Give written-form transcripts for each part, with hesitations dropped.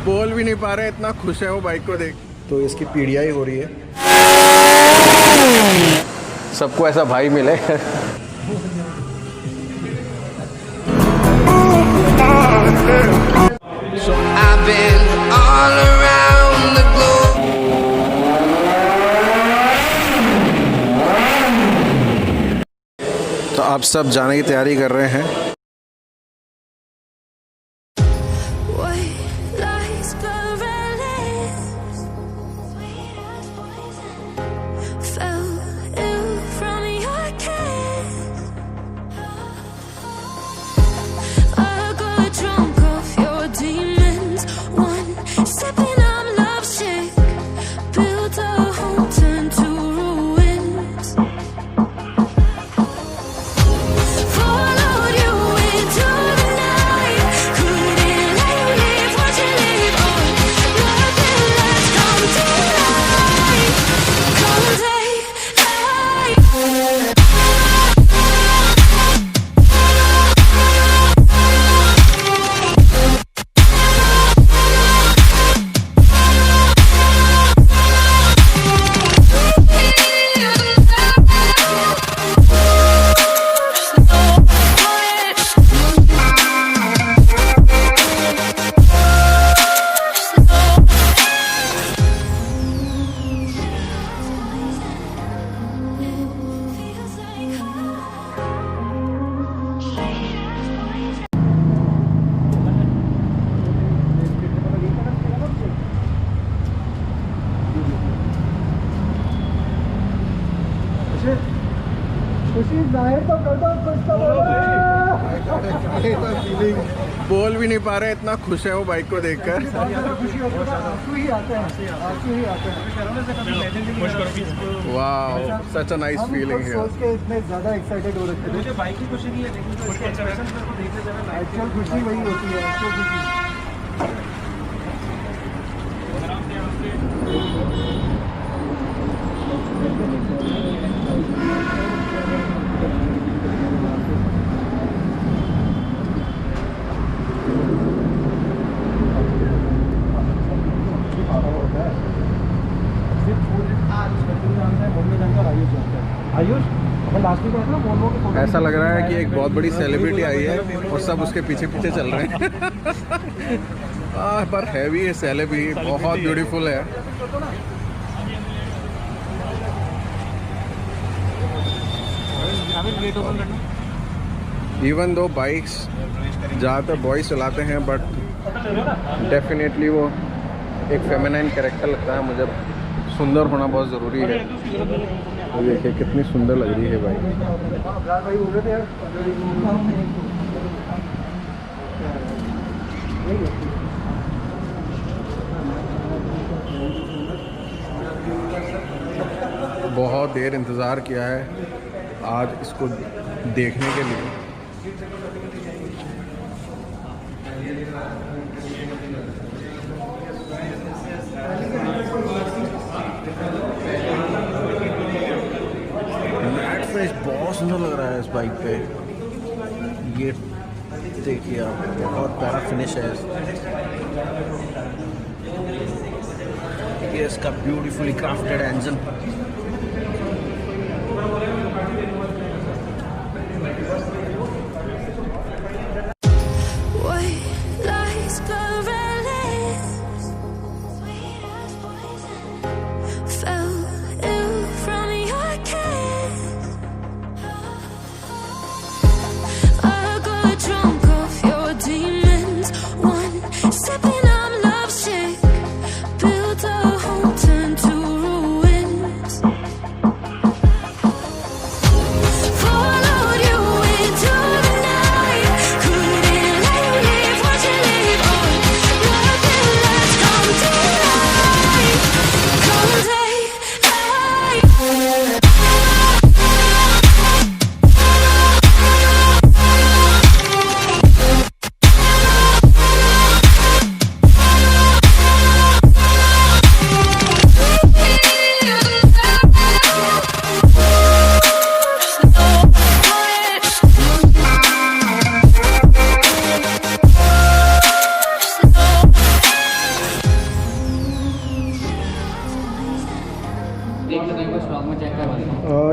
बोल भी नहीं पा रहे, इतना खुश है वो बाइक को देख। तो इसकी पीढ़ियाई हो रही है। सबको ऐसा भाई मिले। So I've been all around the globe. तो आप सब जाने की तैयारी कर रहे हैं। White lies burning, fell ill from your kiss. I got drunk off your demons. One sipping, I'm lovesick. Built a home, turned to ruins. Followed you into the night. Couldn't let you leave, watch you leave on. Nothing left, come to life. Come take life. खुशी जाहिर तो कर दो, कुछ तो बोलो। बोल भी नहीं पा रहे, इतना खुश है वो बाइक को देखकर। खुशी होती है, आंसू ही आते हैं, आंसू ही आते हैं। वाह, सच अ नाइस फीलिंग है। सोच के इतने ज़्यादा एक्साइटेड हो रखे थे। मुझे बाइक की खुशी नहीं है, लेकिन एक्चुअल खुशी वही होती है, एक्चुअल खुशी। ऐसा लग रहा है कि एक बहुत बड़ी सेलिब्रिटी आई है और सब उसके पीछे पीछे चल रहे हैं। पर हैवी है, सेलेब भी बहुत ब्यूटीफुल है। इवन दो बाइक्स ज़्यादातर बॉयज चलाते हैं, बट डेफिनेटली वो एक फेमिनाइन कैरेक्टर लगता है मुझे। सुंदर होना बहुत ज़रूरी है। तो देखिए कितनी सुंदर लग रही है बाइक। बहुत देर इंतज़ार किया है आज इसको देखने के लिए। मैट फिनिश बहुत सुंदर लग रहा है इस बाइक पे। ये देखिए आप, बहुत प्यारा फिनिश है। ये इसका beautifully crafted engine. White lies burning, fell ill from your kiss. I got drunk off your demons. One sipping, I'm lovesick. Built a home, turned to ruins.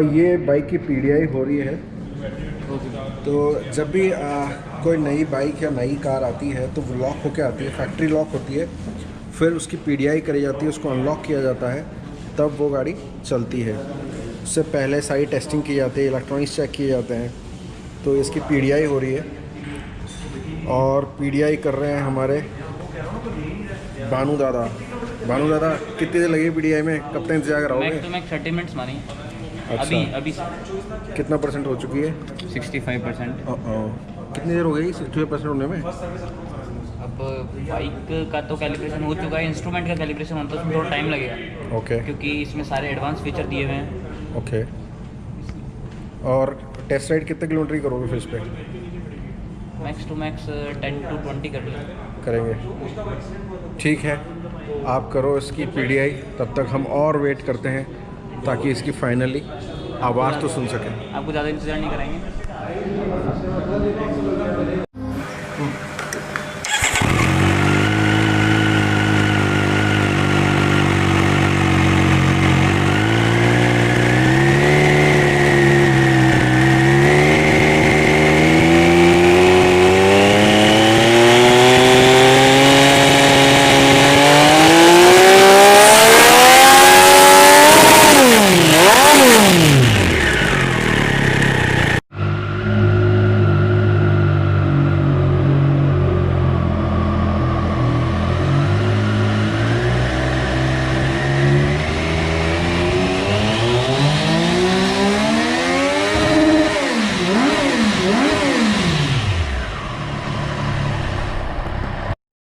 ये बाइक की पीडीआई हो रही है। तो जब भी कोई नई बाइक या नई कार आती है तो वो लॉक होके आती है, फैक्ट्री लॉक होती है, फिर उसकी पीडीआई करी जाती है, उसको अनलॉक किया जाता है, तब वो गाड़ी चलती है। उससे पहले सारी टेस्टिंग की जाती है, इलेक्ट्रॉनिक्स चेक किए जाते हैं। तो इसकी पीडीआई हो रही है और पीडीआई कर रहे हैं हमारे भानु दादा। भानु दादा, कितनी देर लगी पीडीआई में? कब तक इंतजार कराओगे? मैक्स तो मैक्स 30 मिनट्स मानी। अच्छा। अभी कितना परसेंट हो चुकी है? 65%। कितनी देर हो गई 65% होने में? अब बाइक का तो कैलिब्रेशन हो चुका है, इंस्ट्रूमेंट का कैलिब्रेशन होता है, उसमें थोड़ा टाइम लगेगा। ओके क्योंकि इसमें सारे एडवांस फीचर दिए हुए हैं। ओके। और टेस्ट राइड कितने किलोमीटर की करोगे फिर इस पे? मैक्स टू मैक्स 10 to 20 कर लें। करेंगे, ठीक है। आप करो इसकी पीडीआई, तब तक हम और वेट करते हैं ताकि इसकी फाइनली आवाज़ तो सुन सकें। आपको ज़्यादा इंतजार नहीं कराएंगे।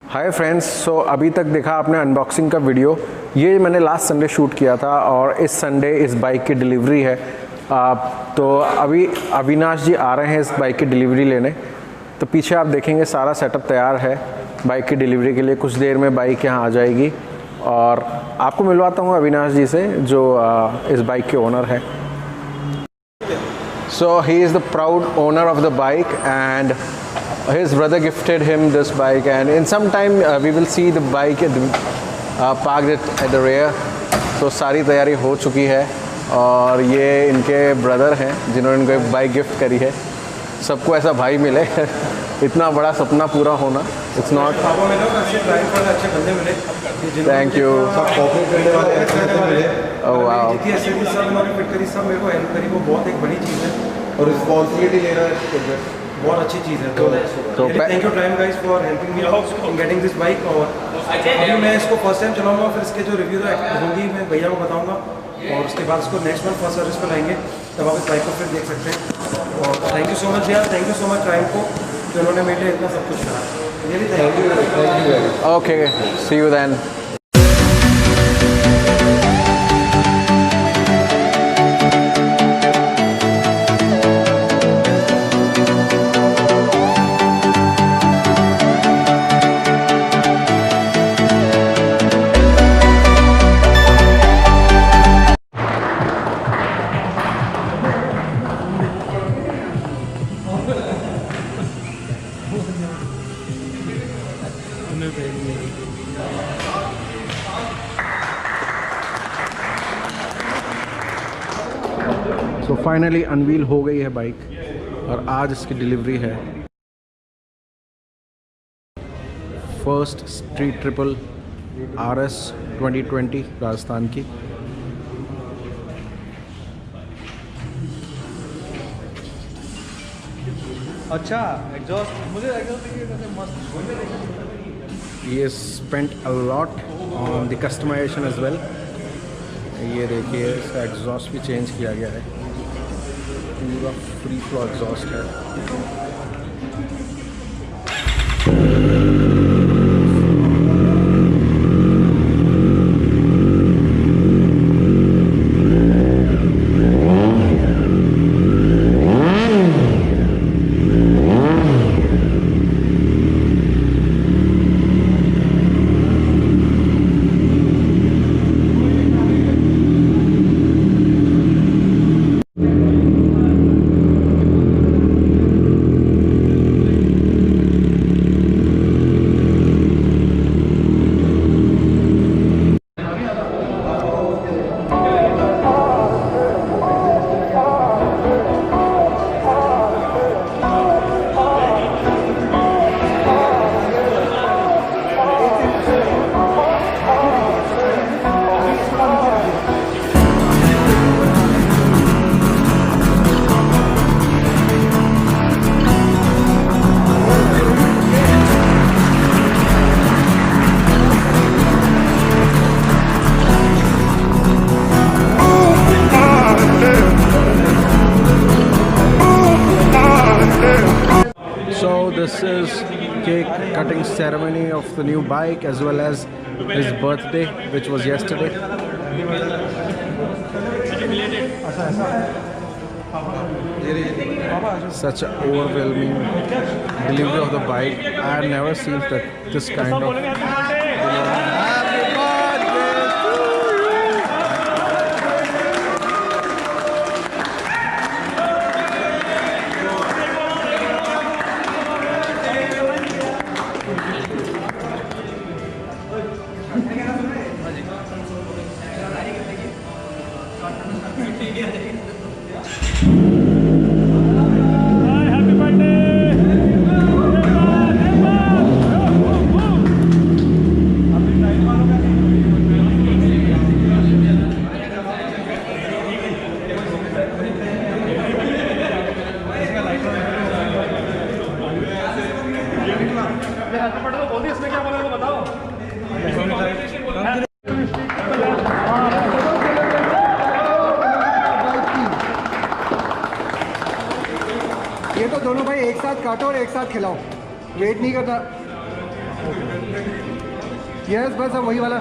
हाय फ्रेंड्स, सो अभी तक देखा आपने अनबॉक्सिंग का वीडियो। ये मैंने लास्ट संडे शूट किया था और इस संडे इस बाइक की डिलीवरी है। तो अभी अविनाश जी आ रहे हैं इस बाइक की डिलीवरी लेने। तो पीछे आप देखेंगे सारा सेटअप तैयार है बाइक की डिलीवरी के लिए। कुछ देर में बाइक यहाँ आ जाएगी और आपको मिलवाता हूँ अविनाश जी से, जो इस बाइक के ओनर हैं। So he is the proud owner of the bike and his brother gifted him this bike, and in some time we will see the bike parked at the rear. तो सारी तैयारी हो चुकी है और ये इनके ब्रदर हैं जिन्होंने इनको एक बाइक गिफ्ट करी है। सबको ऐसा भाई मिले इतना बड़ा सपना पूरा होना, it's not. Thank you. Oh wow, बहुत एक बड़ी चीज़ है और रिस्पॉन्सिबिलिटी लेना है, बहुत अच्छी चीज़ है। तो thank you time guys for helping me out in getting this bike. और अभी मैं इसको फर्स्ट टाइम चलाऊंगा, फिर इसके जो रिव्यू होंगी मैं भैया को बताऊंगा और उसके बाद इसको नेक्स्ट मंथ फर्स्ट सर्विस पर लाएंगे, तब आप इस बाइक को फिर देख सकते हैं। और थैंक यू सो मच भैया, thank you so much time को जो उन्होंने मेरे लिए इतना सब कुछ करा। Really thank you. Okay, see you then. तो फाइनली अनवील हो गई है बाइक और आज इसकी डिलीवरी है। First street triple RS 2020 Rajasthan की। अच्छा एग्जॉस्ट, मुझे एग्जॉस्ट देखिए कैसे मस्त। He has spent a lot on the customization as well। ये देखिए इसका एग्जॉस्ट भी चेंज किया गया है, पूरा फ्री फ्लो एग्जॉस्ट है। cake cutting ceremony of the new bike as well as his birthday, which was yesterday. Such an overwhelming delivery of the bike. I have never seen this kind of. Happy birthday to you. ये तो दोनों भाई एक साथ काटो और एक साथ खिलाओ, वेट नहीं करना। यस बस अब वही वाला।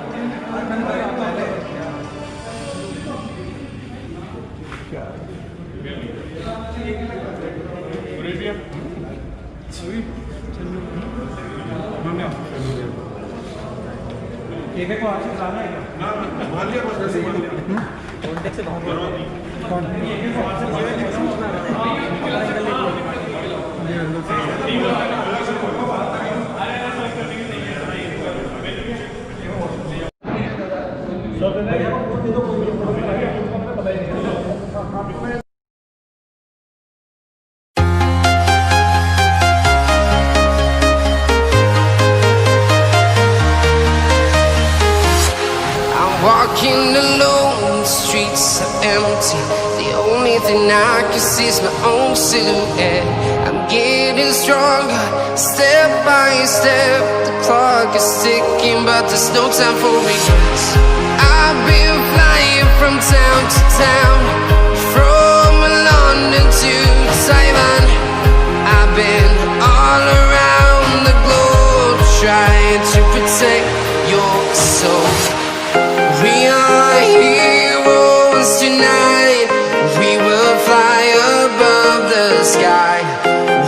को आज खिलाना है Walking alone, the streets are empty. The only thing I can see is my own silhouette. I'm getting stronger, step by step. The clock is ticking, but there's no time for regrets. I've been flying from town to town, from London to Taiwan. I've been all around the globe, trying to protect your soul. We are heroes tonight. We will fly above the sky.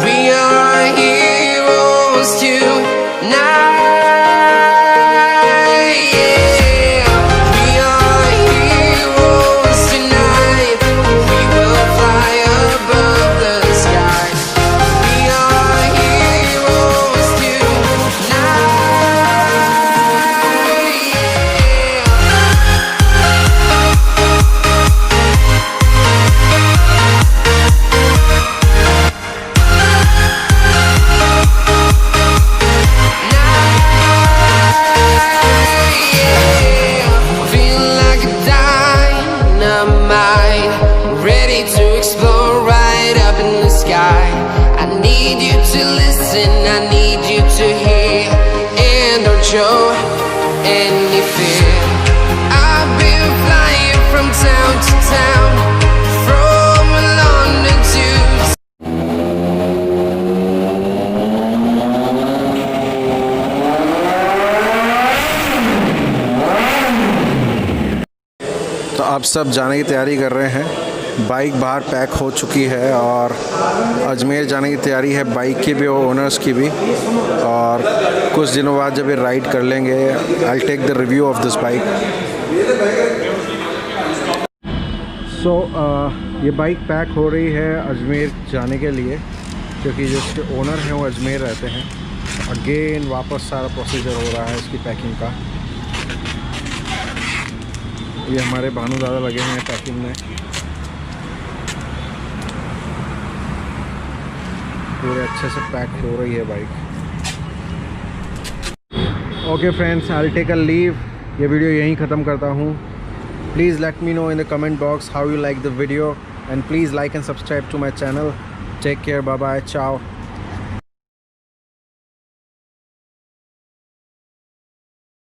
We are heroes tonight. Yeah. We are heroes tonight. We will fly above the sky. We are heroes tonight. Yeah. Feel like a dynamite, ready to explode right up in the sky. I need you to listen, I need you to hear, and don't show any fear. I've been flying from town to town, from London to तो आप सब जाने की तैयारी कर रहे हैं। Bike बाहर पैक हो चुकी है और अजमेर जाने की तैयारी है, बाइक की भी और ओनर्स की भी। और कुछ दिनों बाद जब ये राइड कर लेंगे, I take the review of this bike. So ये बाइक पैक हो रही है अजमेर जाने के लिए, क्योंकि जो इसके ओनर हैं वो अजमेर रहते हैं। अगेन वापस सारा प्रोसीजर हो रहा है इसकी पैकिंग का। ये हमारे भानु दादा लगे हैं पैकिंग में। पूरे अच्छे से पैक हो रही है bike. Okay friends, I will take a leave. ये वीडियो यहीं ख़त्म करता हूँ। Please let me know in the comment box how you like the video and please like and subscribe to my channel. Take care, bye bye, चाओ।